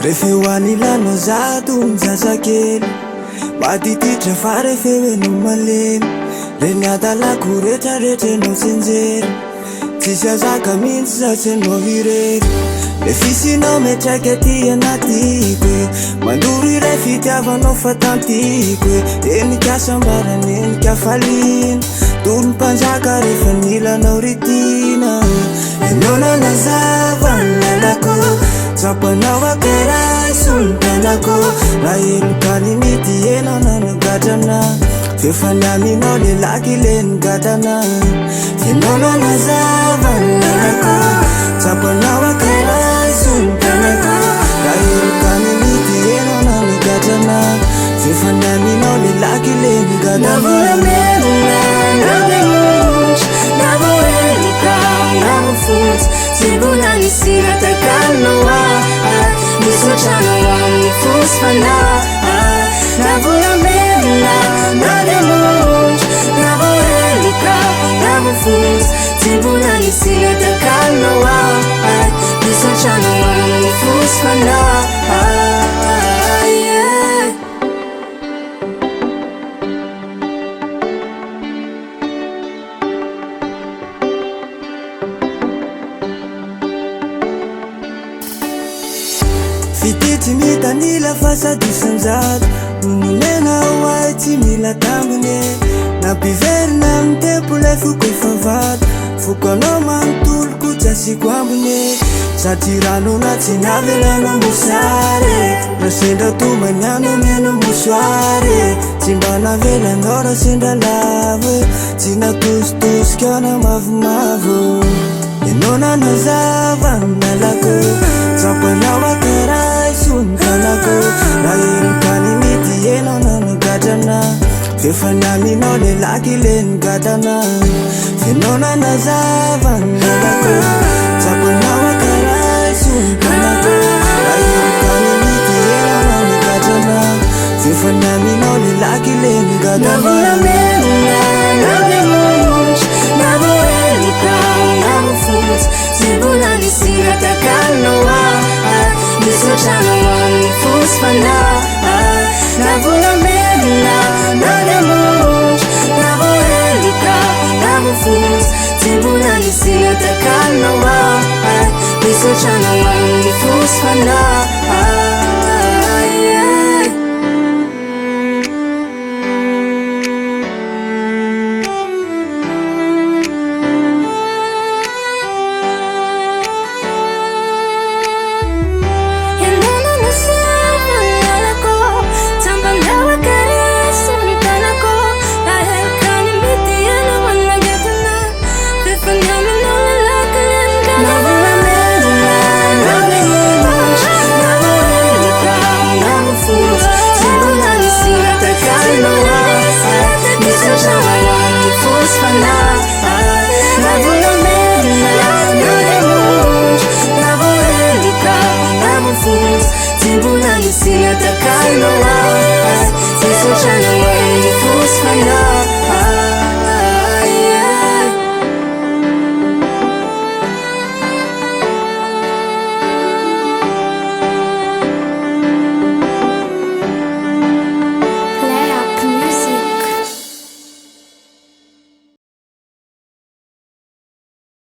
refehoanilano zato mizazakely matititra fa refehoeno malemy reny atalako retraretra enao senjery tsisy azaka mihitsy zatsy anao hirery le fisinao metraika ty anatiko e mandoro iray fitiavanao fa tantiko e enikasam-barany enikafalina tolo mpanjaka rehefa nilanao ritina enao nanazava nalako tsapanao akaray solontanako raha elokaninity enao nanagadrana fefany aminao le laky le nigadrana enao nanazava nalako tsapanao akaray solontanako raha elokaninity enao nanagadrana fefany aminao le laky le nigadrana Sibulani siratakano misochano mifusfana navulamena nademuj navuelika navufus Sibulani siratakano misochano mifusfana fititsy mitanila fa sady sanjato nonena hoay tsy mila tambine nampiverina amy tempo le foko ifavato foko anao manontoloko tsy asiko ambine satria ranona tsy navelana mosary raha sendra tomany ano meno mosoary tsy mba navelanao raha sendra lavo tsy natositosikaona mavomavo enao nanazava nalako tsapanao akaray solontanako raha elokaninity enao nanagadrana fefany aminao le laky le nigadrana fenao nanazava nalako tsapanao akaray solontanako raha elokaninity enao nanagadrana fefany aminao le laky le nigadrana Sibulani siratakano misochano mifusfana navulamena nademuj navuelika navufus Sibulani siratakano misochano mifusfana Sibulani siratakano misochano mifusfana